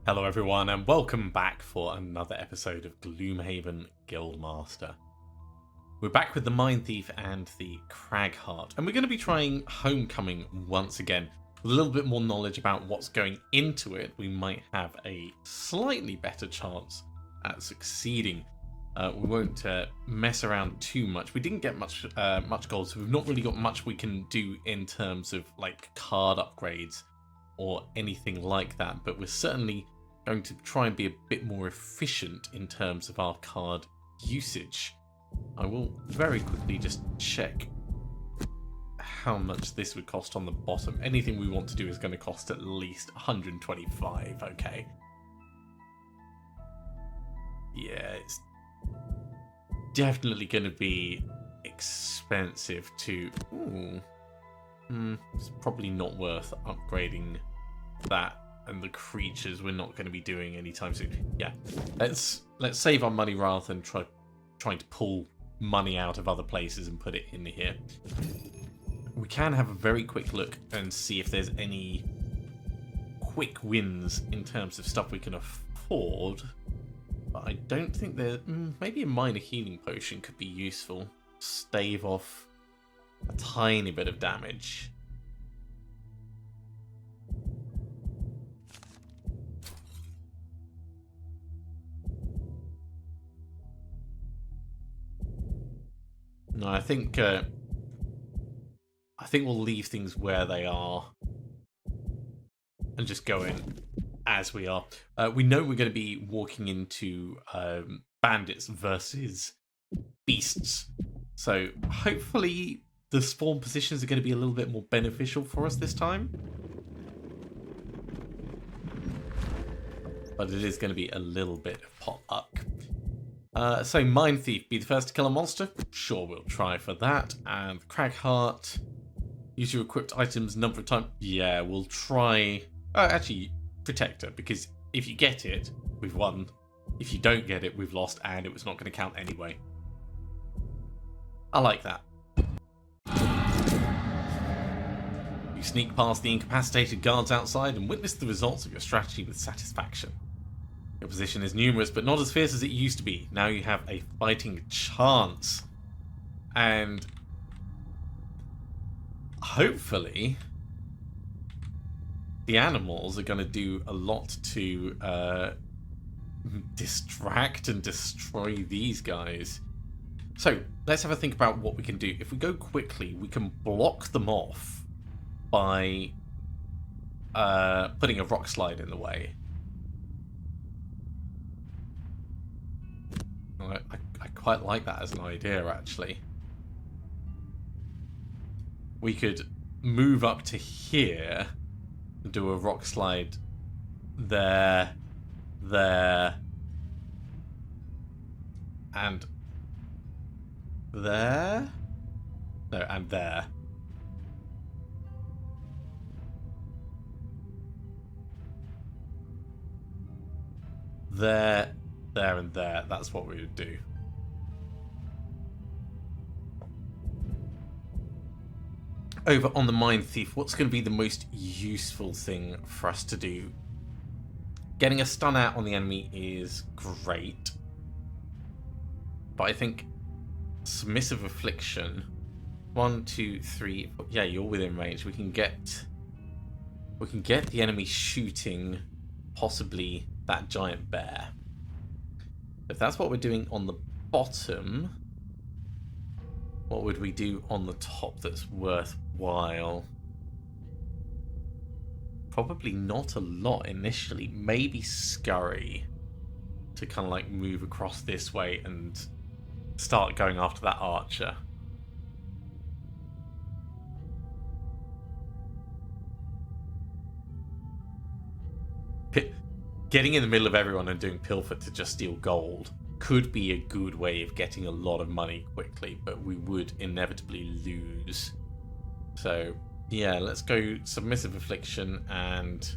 Hello everyone and welcome back for another episode of Gloomhaven Guildmaster. We're back with the Mindthief and the Cragheart, and we're going to be trying Homecoming once again. With a little bit more knowledge about what's going into it, we might have a slightly better chance at succeeding. We won't mess around too much. We didn't get much gold, so we've not really got much we can do in terms of like card upgrades or anything like that, but we're certainly going to try and be a bit more efficient in terms of our card usage. I will very quickly just check how much this would cost on the bottom. Anything we want to do is going to cost at least 125, okay. Yeah, it's definitely going to be expensive to... it's probably not worth upgrading that, and the creatures we're not going to be doing anytime soon. Yeah, let's save our money rather than trying to pull money out of other places and put it in here. We can have a very quick look and see if there's any quick wins in terms of stuff we can afford, but I don't think there... maybe a minor healing potion could be useful. Stave off a tiny bit of damage. No, I think we'll leave things where they are and just go in as we are. We know we're going to be walking into bandits versus beasts, so hopefully the spawn positions are going to be a little bit more beneficial for us this time. But it is going to be a little bit of pot luck. So Mindthief, be the first to kill a monster? Sure, we'll try for that. And Cragheart, use your equipped items number of times. Yeah, we'll try... actually, Protector, because if you get it, we've won. If you don't get it, we've lost, and it was not going to count anyway. I like that. You sneak past the incapacitated guards outside and witness the results of your strategy with satisfaction. Your position is numerous, but not as fierce as it used to be. Now you have a fighting chance. And hopefully the animals are going to do a lot to distract and destroy these guys. So let's have a think about what we can do. If we go quickly, we can block them off by putting a rock slide in the way. I quite like that as an idea, actually. We could move up to here and do a rock slide there, and there? No, and there. There, and there. That's what we would do. Over on the Mindthief, what's going to be the most useful thing for us to do? Getting a stun out on the enemy is great, but I think Submissive Affliction, 1, 2, 3, yeah, you're within range. We can get the enemy shooting possibly that giant bear. If that's what we're doing on the bottom, what would we do on the top that's worthwhile? Probably not a lot initially. Maybe Scurry to kind of like move across this way and start going after that archer. Getting in the middle of everyone and doing pilfer to just steal gold could be a good way of getting a lot of money quickly, but we would inevitably lose. So yeah, let's go Submissive Affliction and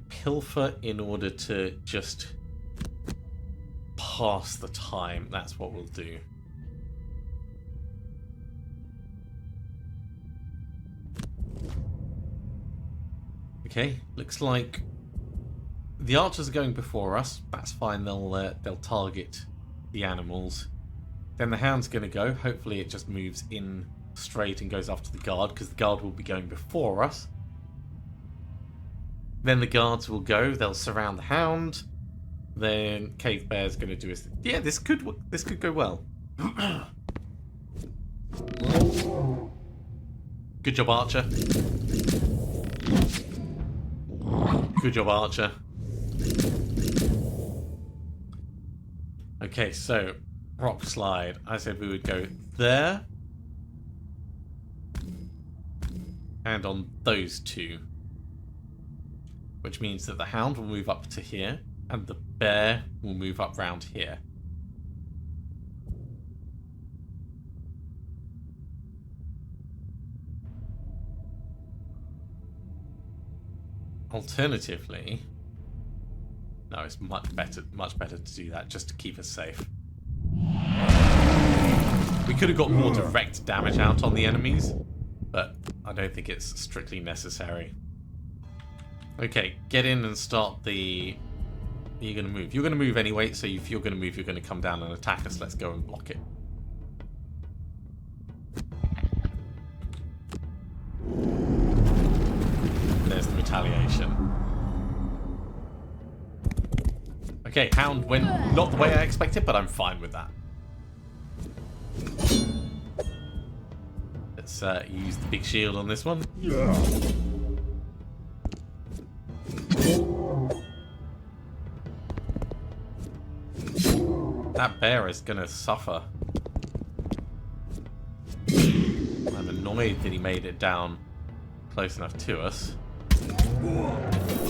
pilfer in order to just pass the time. That's what we'll do. Okay, looks like the archers are going before us. That's fine. They'll target the animals. Then the hound's going to go. Hopefully it just moves in straight and goes after the guard, because the guard will be going before us. Then the guards will go. They'll surround the hound. Then Cave Bear's going to do his... Yeah, this could go well. Good job, Archer. Good job, Archer. Okay, so rock slide. I said we would go there. And on those two. Which means that the hound will move up to here. And the bear will move up round here. Alternatively, no, it's much better to do that just to keep us safe. We could have got more direct damage out on the enemies, but I don't think it's strictly necessary. Okay, get in and start the... You're going to move. You're going to move anyway, so if you're going to move, you're going to come down and attack us. Let's go and block it. There's the retaliation. Okay, hound went not the way I expected, but I'm fine with that. Let's use the big shield on this one. That bear is going to suffer. I'm annoyed that he made it down close enough to us.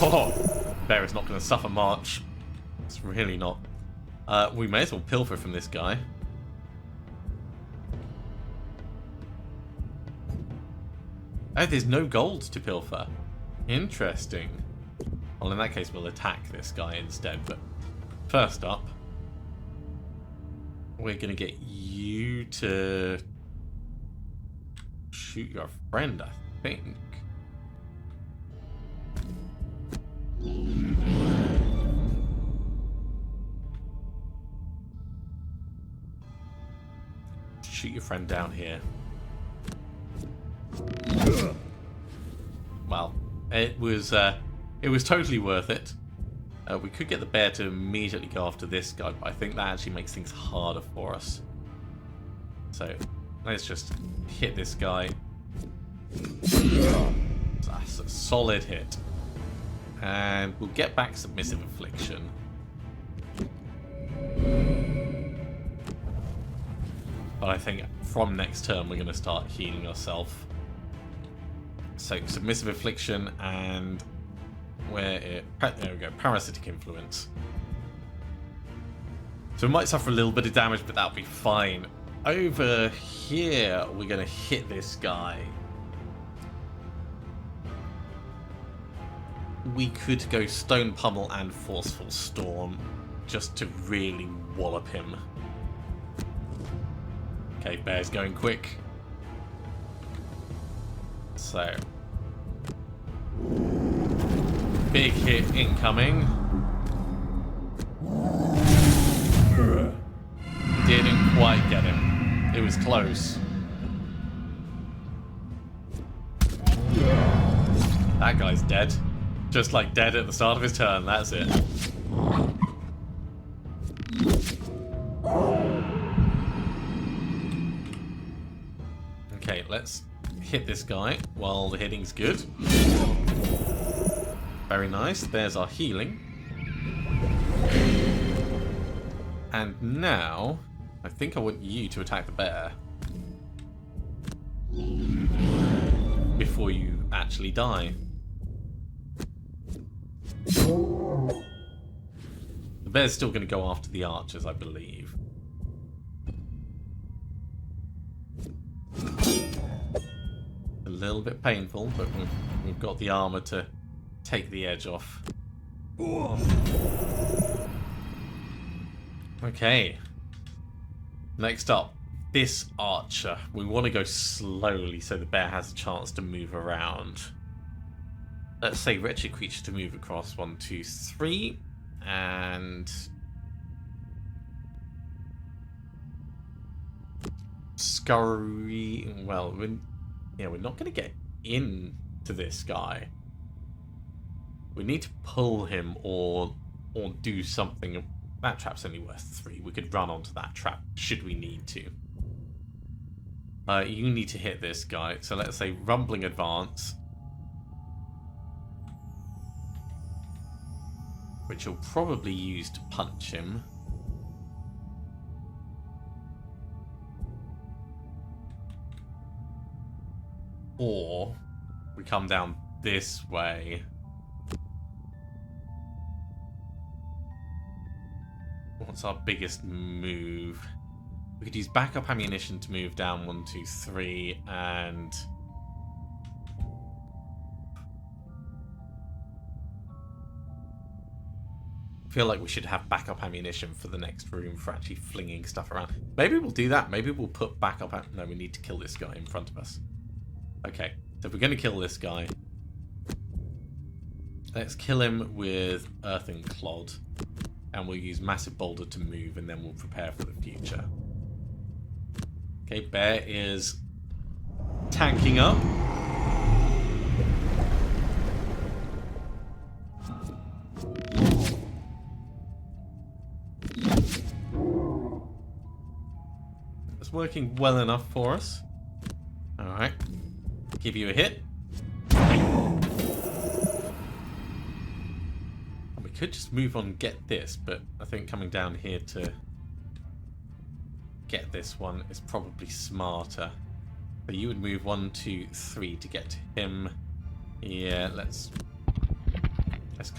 Oh, bear is not going to suffer much. It's really not. We may as well pilfer from this guy. Oh, there's no gold to pilfer. Interesting. Well, in that case, we'll attack this guy instead. But first up, we're going to get you to shoot your friend, I think. Shoot your friend down here. Well, it was totally worth it. We could get the bear to immediately go after this guy, but I think that actually makes things harder for us. So let's just hit this guy. That's a solid hit. And we'll get back Submissive Affliction. But I think from next turn we're going to start healing ourselves. So Submissive Affliction and there we go, Parasitic Influence. So we might suffer a little bit of damage, but that'll be fine. Over here we're going to hit this guy. We could go Stone Pummel and Forceful Storm just to really wallop him. Okay, bear's going quick. So, big hit incoming. Didn't quite get him. It was close. That guy's dead. Just like dead at the start of his turn, that's it. Okay, let's hit this guy while the hitting's good. Very nice, there's our healing. And now, I think I want you to attack the bear. Before you actually die. The bear's still going to go after the archers, I believe. A little bit painful, but we've got the armor to take the edge off. Okay. Next up, this archer. We want to go slowly so the bear has a chance to move around. let's say wretched creature to move across 1, 2, 3, and scurry. Well, we're not going to get into this guy. We need to pull him or do something. That trap's only worth 3. We could run onto that trap should we need to. You need to hit this guy. So let's say rumbling advance, which you'll probably use to punch him. Or we come down this way. What's our biggest move? We could use backup ammunition to move down 1, 2, 3, and I feel like we should have backup ammunition for the next room for actually flinging stuff around. Maybe we'll do that. Maybe we'll put backup. No, we need to kill this guy in front of us. Okay, so if we're going to kill this guy, let's kill him with Earth and Clod, and we'll use Massive Boulder to move, and then we'll prepare for the future. Okay, Bear is tanking up. It's working well enough for us. Alright. Give you a hit. And we could just move on and get this, but I think coming down here to get this one is probably smarter. So you would move 1, 2, 3 to get to him. Yeah, let's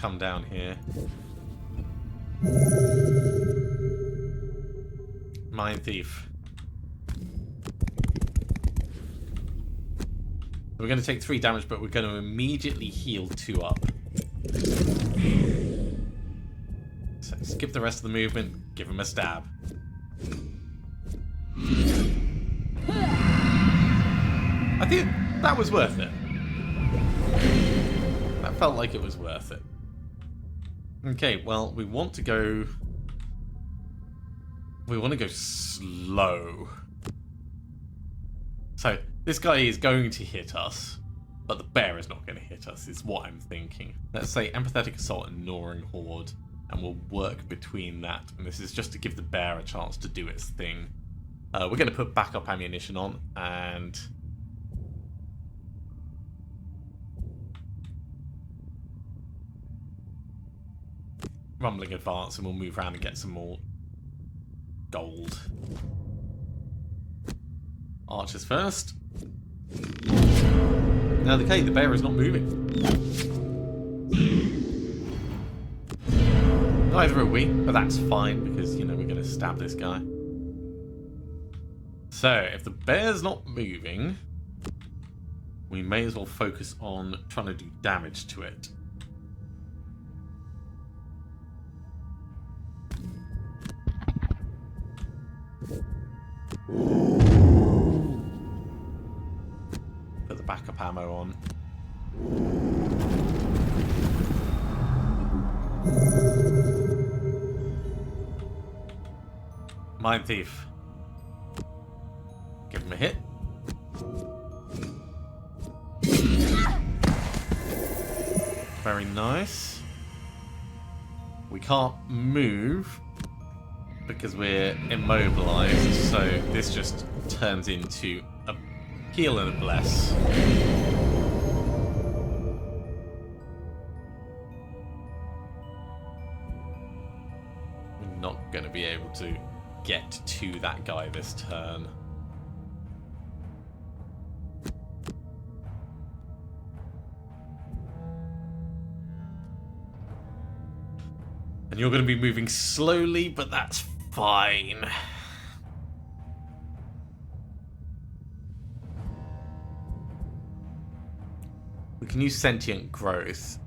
come down here. Mindthief. We're going to take 3 damage, but we're going to immediately heal 2 up. So skip the rest of the movement, give him a stab. I think that was worth it. That felt like it was worth it. Okay, well, we want to go slow. So this guy is going to hit us, but the bear is not going to hit us, is what I'm thinking. Let's say Empathetic Assault and Gnawing Horde, and we'll work between that. And this is just to give the bear a chance to do its thing. We're going to put backup ammunition on, and Rumbling Advance, and we'll move around and get some more gold. Archers first. Now, okay, the bear is not moving. Neither are we, but that's fine because, you know, we're going to stab this guy. So, if the bear's not moving, we may as well focus on trying to do damage to it. Put the backup ammo on. Mindthief. Give him a hit. Very nice. We can't move because we're immobilized, so this just turns into a heal and a bless. We're not going to be able to get to that guy this turn. And you're going to be moving slowly, but that's fine. We can use Sentient Growth.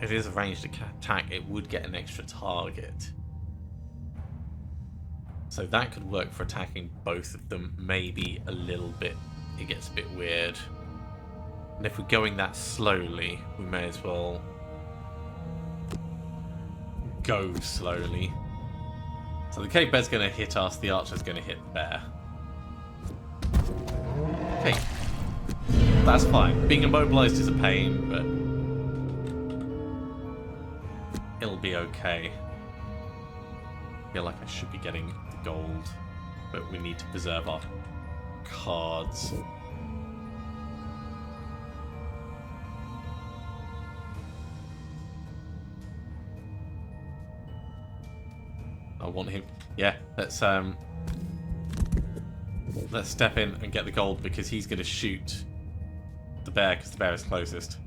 If it is a ranged attack, it would get an extra target. So that could work for attacking both of them, maybe a little bit it gets a bit weird. And if we're going that slowly, we may as well go slowly. So the cave bear's going to hit us, the archer's going to hit the bear. Okay. That's fine. Being immobilized is a pain, but it'll be okay. I feel like I should be getting the gold, but we need to preserve our cards. I want him. Yeah, let's step in and get the gold because he's going to shoot the bear because the bear is closest.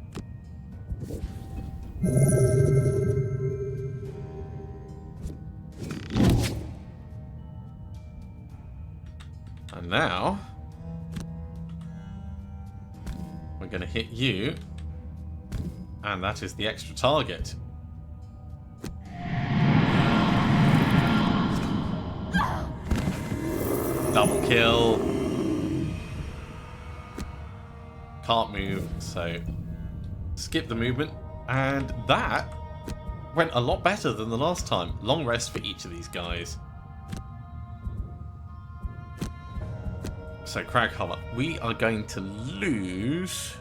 And now we're going to hit you, and that is the extra target. Double kill. Can't move, so skip the movement. And that went a lot better than the last time. Long rest for each of these guys. So Cragheart, we are going to lose...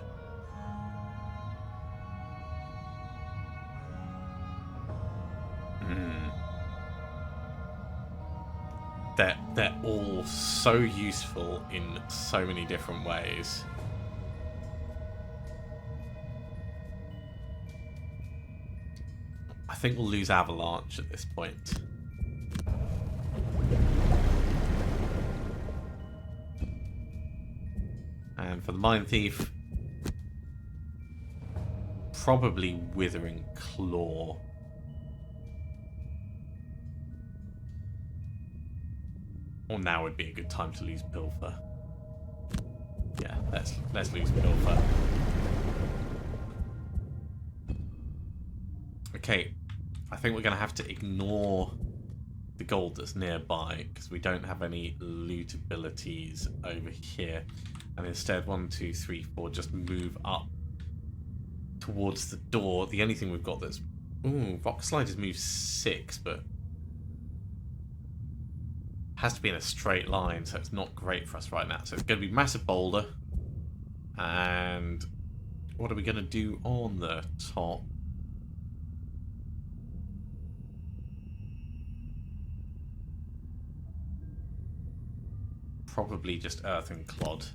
They're all so useful in so many different ways. I think we'll lose Avalanche at this point. And for the Mindthief, probably Withering Claw. Or now would be a good time to lose Pilfer. Yeah, let's lose Pilfer. Okay, I think we're going to have to ignore the gold that's nearby because we don't have any loot abilities over here. And instead, 1, 2, 3, 4, just move up towards the door. The only thing we've got that's... Ooh, Rock Sliders move 6, but... has to be in a straight line, so it's not great for us right now. So it's going to be Massive Boulder. And what are we going to do on the top? Probably just Earth and Clod.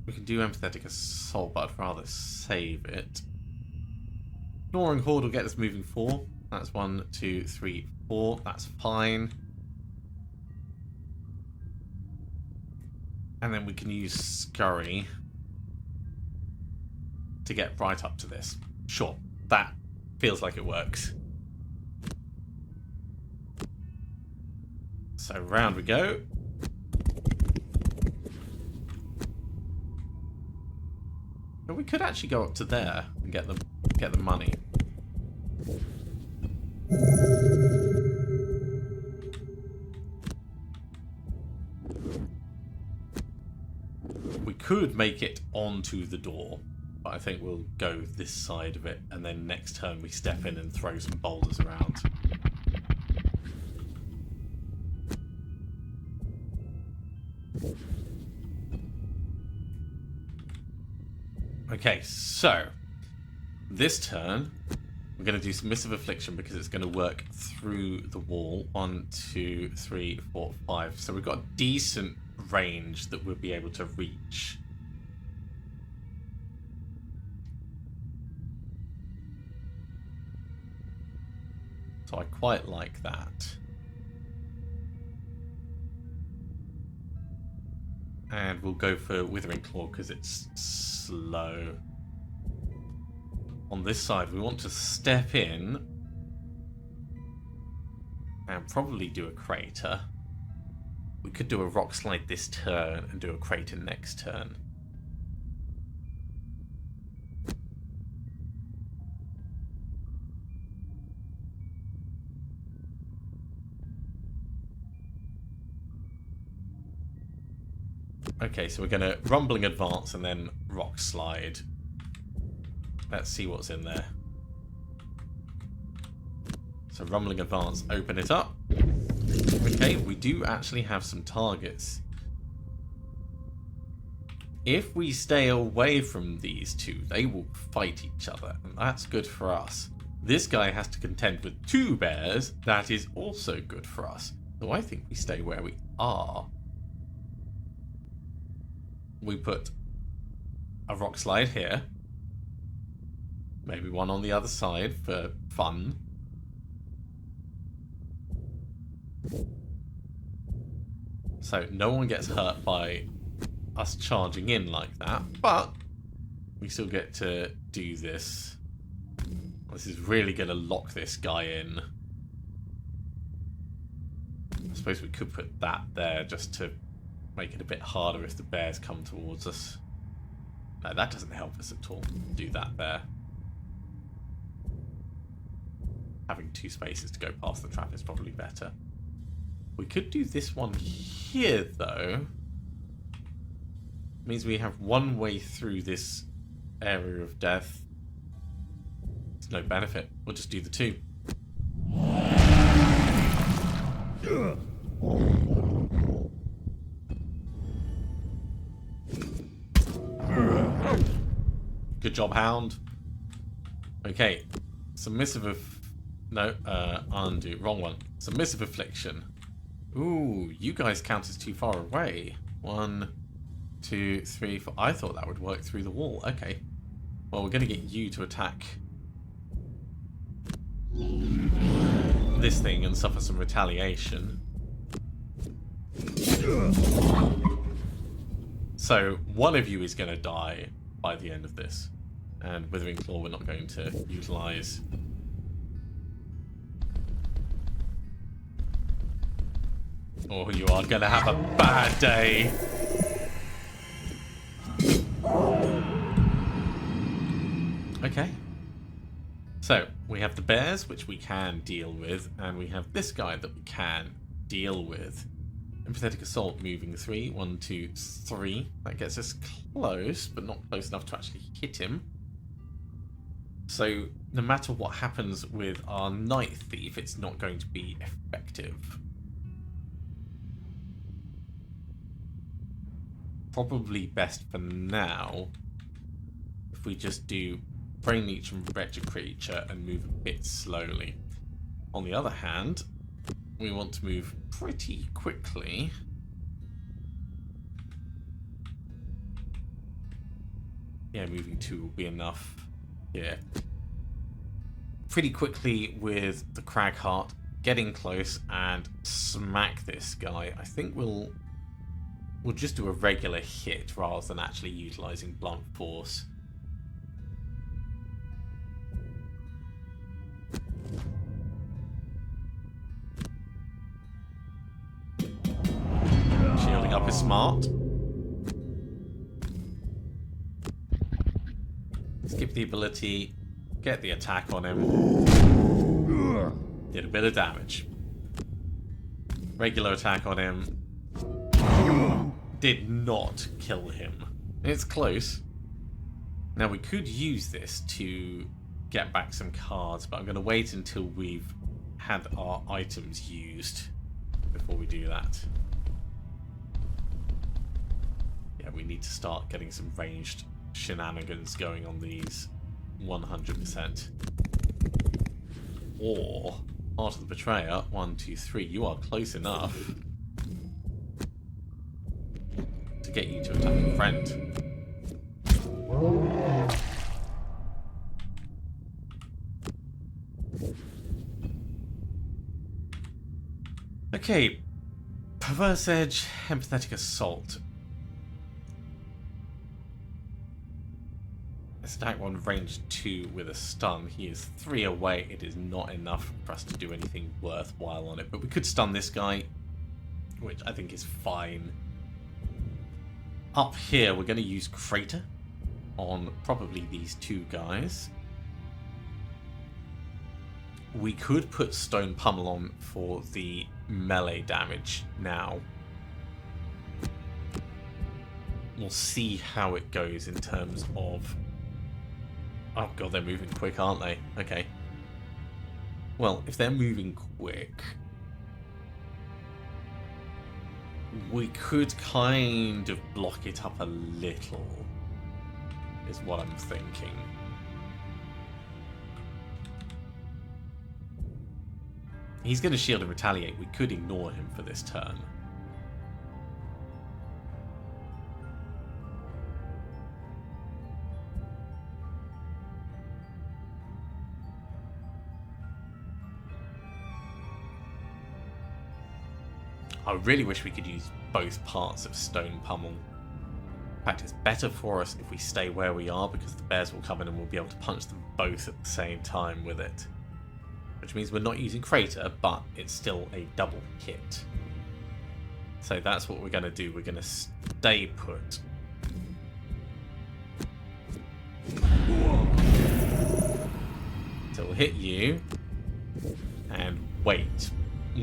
We can do Empathetic Assault, but I'd rather save it. Gnawing Horde will get us moving 4. That's 1, 2, 3, 4. That's fine. And then we can use Scurry to get right up to this. Sure, that feels like it works. So round we go. But we could actually go up to there and get the money. We could make it onto the door, but I think we'll go this side of it, and then next turn we step in and throw some boulders around. Okay, so this turn we're going to do Submissive Affliction because it's going to work through the wall. 1, 2, 3, 4, 5. So we've got a decent range that we'll be able to reach. So I quite like that. And we'll go for Withering Claw because it's slow. On this side, we want to step in and probably do a crater. We could do a rock slide this turn and do a crater next turn. Okay, so we're going to Rumbling Advance and then Rock Slide. Let's see what's in there. So Rumbling Advance, open it up. Okay, we do actually have some targets. If we stay away from these two, they will fight each other, and that's good for us. This guy has to contend with 2 bears. That is also good for us. So I think we stay where we are. We put a rock slide here. Maybe one on the other side for fun. So no one gets hurt by us charging in like that, but we still get to do this. This is really going to lock this guy in. I suppose we could put that there just to make it a bit harder if the bears come towards us. No, that doesn't help us at all. Do that there. Having 2 spaces to go past the trap is probably better. We could do this one here, though. It means we have one way through this area of death. It's no benefit. We'll just do the 2. Good job, Hound. Okay. Undo. Wrong one. Submissive Affliction. Ooh, you guys count as too far away. 1, 2, 3, 4. I thought that would work through the wall. Okay. Well, we're going to get you to attack this thing and suffer some retaliation. So, one of you is going to die by the end of this. And Withering Claw we're not going to utilise. Or you are going to have a bad day. Okay. So, we have the bears, which we can deal with, and we have this guy that we can deal with. Empathetic Assault moving 3. 1, 2, 3. That gets us close, but not close enough to actually hit him. So, no matter what happens with our Mindthief, it's not going to be effective. Probably best for now if we just do Brain Leech and Wretched Creature and move a bit slowly. On the other hand, we want to move pretty quickly. Yeah, moving 2 will be enough. Yeah. Pretty quickly with the Cragheart, getting close and smack this guy. I think we'll just do a regular hit rather than actually utilising blunt force. Shielding up is smart. Skip the ability, get the attack on him. Did a bit of damage. Regular attack on him. Did not kill him. It's close. Now we could use this to get back some cards, but I'm going to wait until we've had our items used before we do that. Yeah, we need to start getting some ranged shenanigans going on these 100%. Or Heart of the Betrayer. 1, 2, 3. You are close enough to get you to attack a friend. Okay, Perverse Edge, Empathetic Assault. Let's attack one range 2 with a stun. He is 3 away. It is not enough for us to do anything worthwhile on it, but we could stun this guy, which I think is fine. Up here, we're going to use Crater on probably these 2 guys. We could put Stone Pummel on for the melee damage now. we'll see how it goes in terms of... Oh god, they're moving quick, aren't they? Okay. Well, if they're moving quick, we could kind of block it up a little, is what I'm thinking. He's going to shield and retaliate. We could ignore him for this turn. I really wish we could use both parts of Stone Pummel. In fact, it's better for us if we stay where we are, because the bears will come in and we'll be able to punch them both at the same time with it. Which means we're not using Crater, but it's still a double hit. So that's what we're going to do. We're going to stay put. So we'll hit you and wait.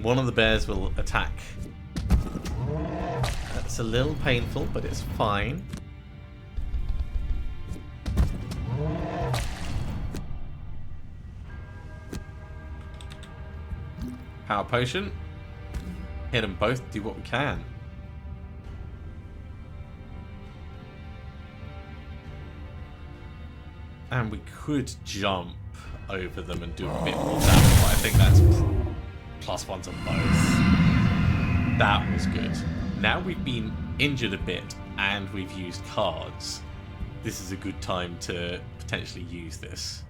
One of the bears will attack. That's a little painful, but it's fine. Power potion. Hit them both, do what we can. And we could jump over them and do a bit more damage, but I think that's +1 to both. That was good. Now we've been injured a bit and we've used cards. This is a good time to potentially use this.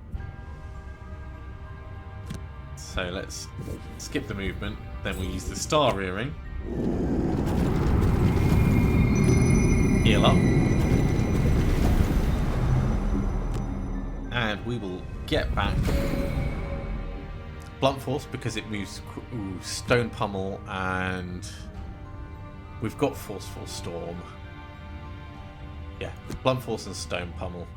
So let's skip the movement, then we'll use the Star Earring. Heal up. And we will get back Blunt Force because it moves Stone Pummel, and we've got Forceful Storm. Yeah, Blunt Force and Stone Pummel.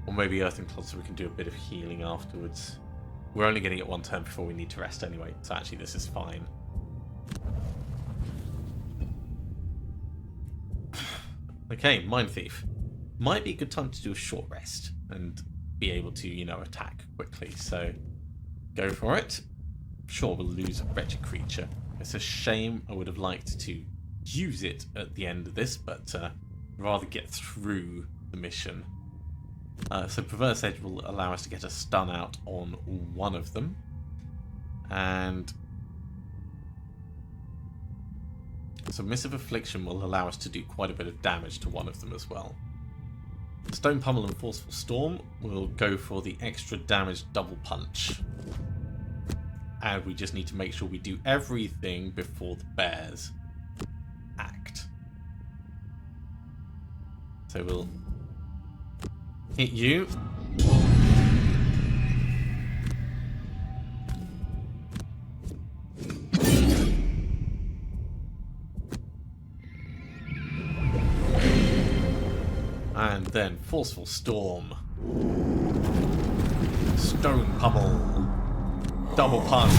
Or maybe Earthen Clod so we can do a bit of healing afterwards. We're only getting it 1 turn before we need to rest anyway, so actually this is fine. Okay, Mindthief. Might be a good time to do a short rest and be able to, you know, attack quickly. So go for it. Sure, we'll lose a wretched creature. It's a shame. I would have liked to use it at the end of this, but rather get through the mission. So Perverse Edge will allow us to get a stun out on one of them. And Submissive Affliction will allow us to do quite a bit of damage to one of them as well. Stone Pummel and Forceful Storm will go for the extra damage double punch. And we just need to make sure we do everything before the bears act. So we'll hit you. And then Forceful Storm. Stone Pummel. Double punch.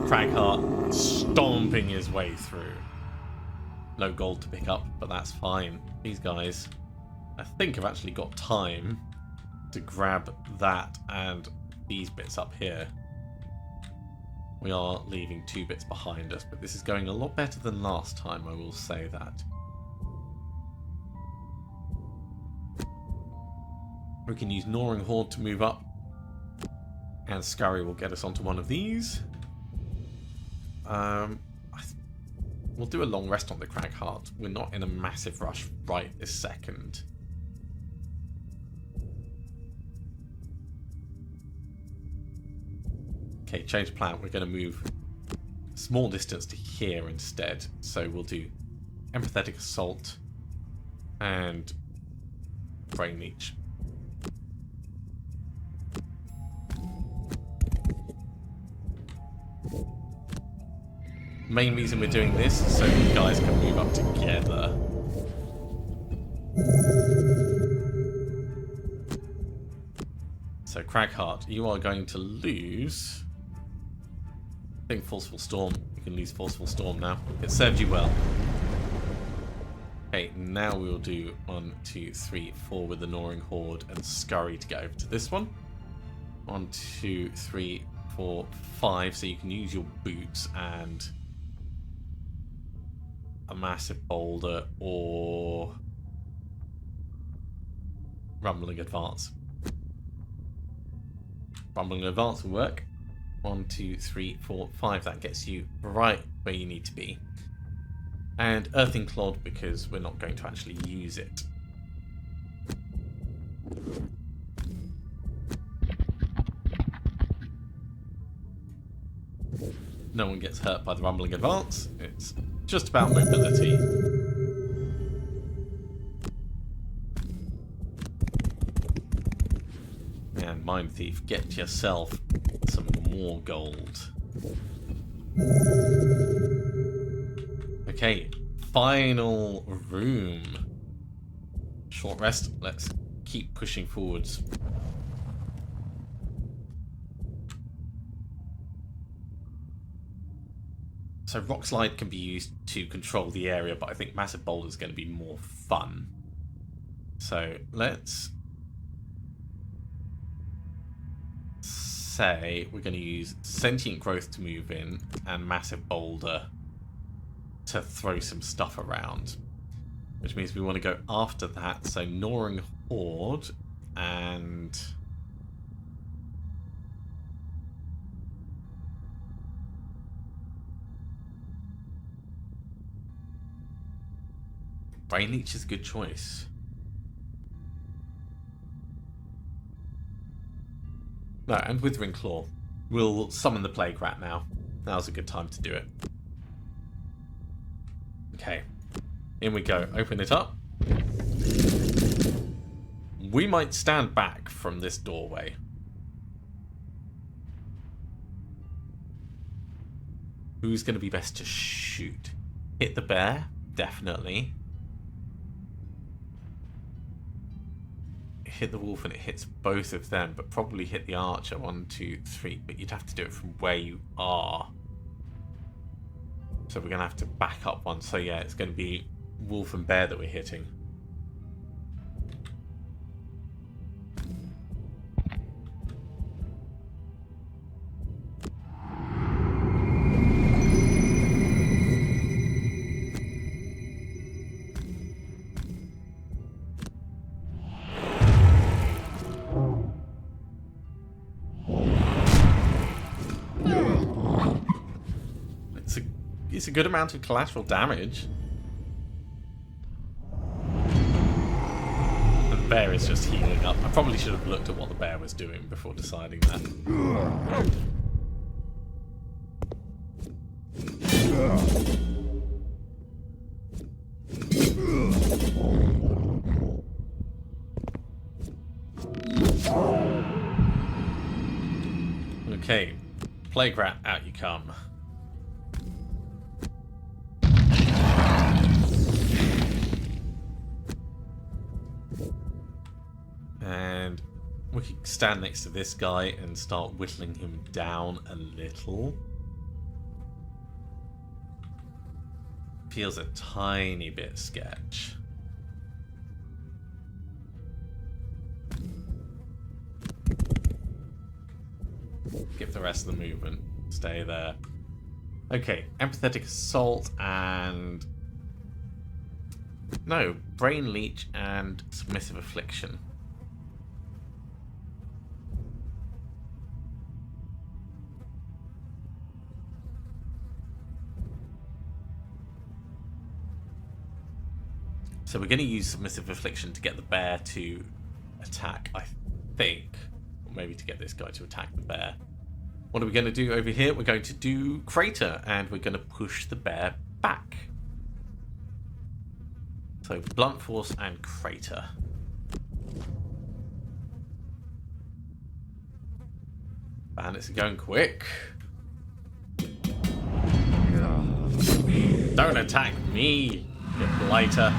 Cragheart stomping his way through. No gold to pick up, but that's fine. These guys, I think, have actually got time to grab that and these bits up here. We are leaving 2 bits behind us, but this is going a lot better than last time, I will say that. We can use Gnawing Horde to move up, and Scurry will get us onto one of these. We'll do a long rest on the Cragheart. We're not in a massive rush right this second. Okay, change plan. We're going to move a small distance to here instead. So we'll do Empathetic Assault and Brain Leech. Main reason we're doing this is so you guys can move up together. So Cragheart, you are going to lose, I think, Forceful Storm. You can lose Forceful Storm now. It served you well. Okay, now we'll do 1, 2, 3, 4 with the Gnawing Horde and scurry to get over to this one. 1, 2, 3, 4, 5. So you can use your boots and a massive boulder or Rumbling Advance. Rumbling Advance will work. 1, 2, 3, 4, 5. That gets you right where you need to be. And Earthing Clod because we're not going to actually use it. No one gets hurt by the Rumbling Advance. It's just about mobility. And Mindthief, get yourself some more gold. Okay, final room. Short rest. Let's keep pushing forwards. So Rock Slide can be used to control the area, but I think Massive Boulder is going to be more fun. So let's say we're going to use Sentient Growth to move in and Massive Boulder to throw some stuff around. Which means we want to go after that. So Gnawing Horde and Brain Leech is a good choice. No, and Withering Claw. We'll summon the Plague Rat now. Now's a good time to do it. Okay. In we go. Open it up. We might stand back from this doorway. Who's going to be best to shoot? Hit the bear? Definitely. Hit the wolf and it hits both of them, but probably hit the archer. 1, 2, 3. But you'd have to do it from where you are. So we're going to have to back up one. So yeah, it's going to be wolf and bear that we're hitting. It's a good amount of collateral damage. The bear is just healing up. I probably should have looked at what the bear was doing before deciding that. Okay, Plague Rat, out you come. And we can stand next to this guy and start whittling him down a little. Feels a tiny bit sketch. Skip the rest of the movement. Stay there. Okay, Empathetic Assault and... no, Brain Leech and Submissive Affliction. So we're going to use Submissive Affliction to get the bear to attack, I think. Or maybe to get this guy to attack the bear. What are we going to do over here? We're going to do Crater, and we're going to push the bear back. So Blunt Force and Crater. Bandits are going quick. Don't attack me, you blighter.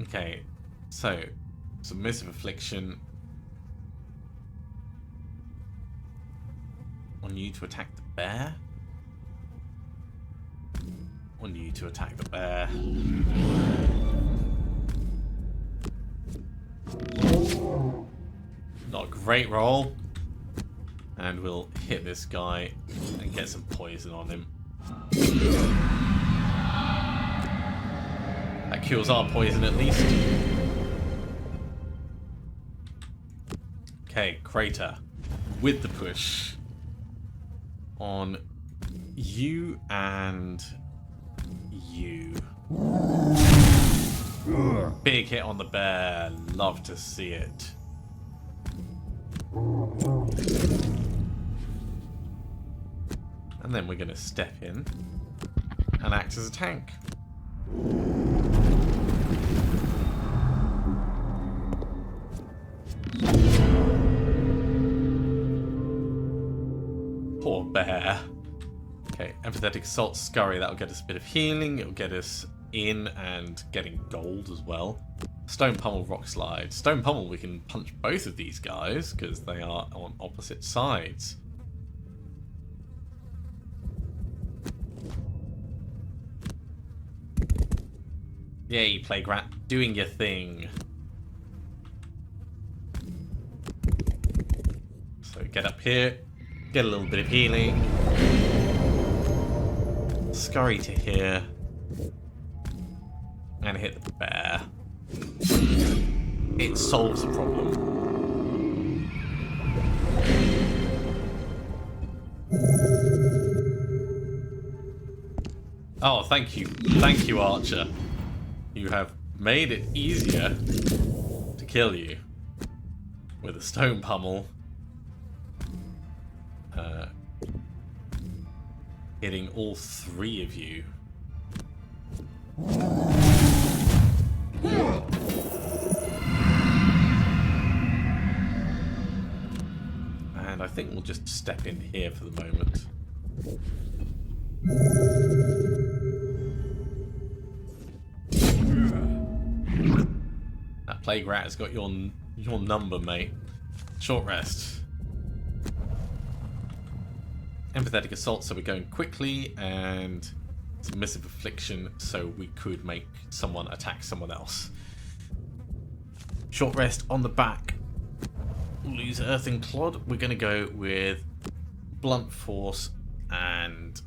Okay, so Submissive Affliction On you to attack the bear. On you to attack the bear. Not a great roll. And we'll hit this guy and get some poison on him. That cures our poison at least. Okay, Crater. With the push. On you and you. Big hit on the bear. Love to see it. And then we're going to step in and act as a tank. Poor bear. Okay, Empathetic Assault, Scurry. That'll get us a bit of healing. It'll get us in and getting gold as well. Stone Pummel, Rock Slide. Stone Pummel, we can punch both of these guys because they are on opposite sides. Yay, Plague Rat, doing your thing. So get up here, get a little bit of healing. Scurry to here. And hit the bear. It solves the problem. Oh, thank you. Thank you, Archer. You have made it easier to kill you with a stone pummel. Hitting all three of you. And I think we'll just step in here for the moment. That Plague Rat has got your number, mate. Short rest. Empathetic Assault, so we're going quickly, and Submissive Affliction, so we could make someone attack someone else. Short rest on the back. Lose Earth and Clod. We're going to go with Blunt Force and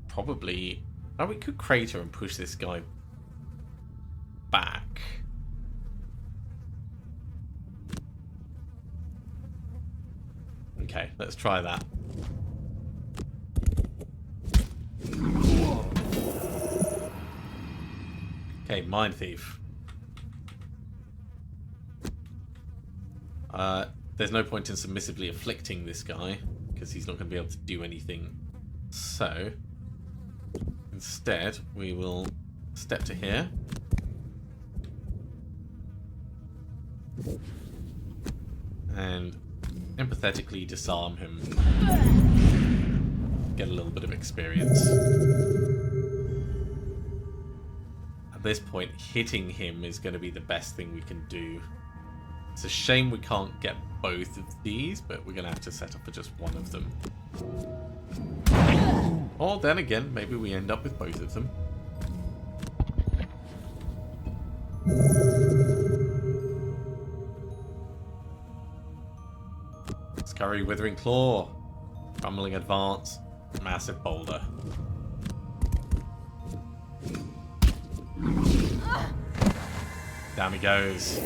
probably... Oh, we could Crater and push this guy back. Okay, let's try that. Okay, Mindthief. There's no point in submissively afflicting this guy because he's not going to be able to do anything. So, instead, we will step to here. And empathetically disarm him. Get a little bit of experience. At this point, hitting him is going to be the best thing we can do. It's a shame we can't get both of these, but we're going to have to settle for just one of them. Or then again, maybe we end up with both of them. Scurry, Withering Claw, Rumbling Advance, Massive Boulder. Down he goes.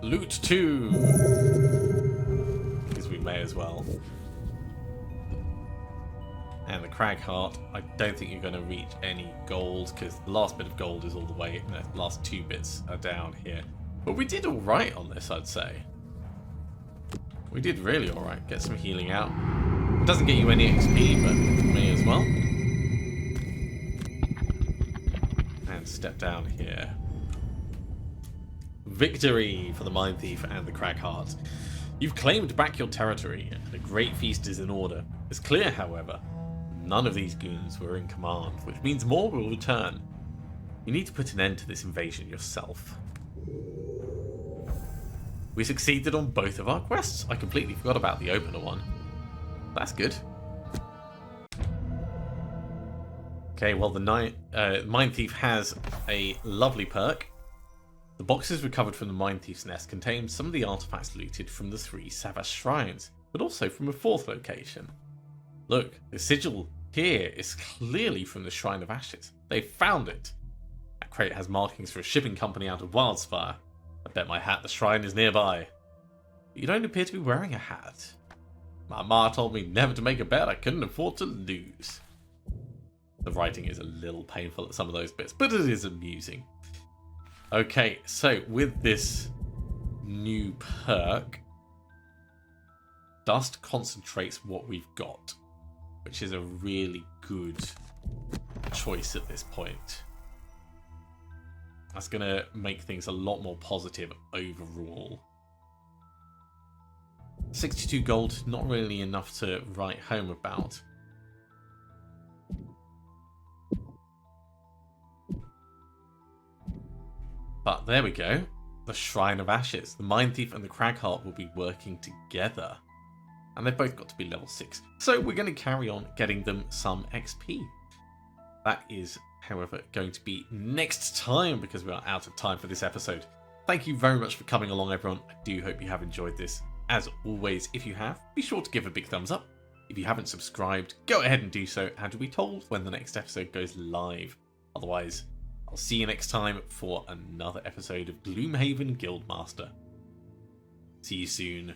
Loot 2! Because we may as well. And the Cragheart, I don't think you're going to reach any gold, because the last bit of gold is all the way, the last two bits are down here. But we did alright on this, I'd say. We did really alright. Get some healing out. It doesn't get you any XP, but may as well. And step down here. Victory for the Mindthief and the Cragheart. You've claimed back your territory, and a great feast is in order. It's clear, however, none of these goons were in command, which means more will return. You need to put an end to this invasion yourself. We succeeded on both of our quests. I completely forgot about the opener one. That's good. Okay, well, the Mindthief has a lovely perk. The boxes recovered from the Mindthief's nest contain some of the artifacts looted from the 3 Savas shrines, but also from a 4th location. Look, the sigil here is clearly from the Shrine of Ashes. They found it. That crate has markings for a shipping company out of Wildspire. I bet my hat the shrine is nearby. But you don't appear to be wearing a hat. My ma told me never to make a bet I couldn't afford to lose. The writing is a little painful at some of those bits, but it is amusing. Okay, so with this new perk, Dust concentrates what we've got, which is a really good choice at this point. That's going to make things a lot more positive overall. 62 gold, not really enough to write home about. But there we go. The Shrine of Ashes. The Mindthief and the Cragheart will be working together. And they've both got to be level 6. So we're going to carry on getting them some XP. That is, however, going to be next time because we are out of time for this episode. Thank you very much for coming along, everyone. I do hope you have enjoyed this. As always, if you have, be sure to give a big thumbs up. If you haven't subscribed, go ahead and do so, and you'll be told when the next episode goes live. Otherwise, I'll see you next time for another episode of Gloomhaven Guildmaster. See you soon.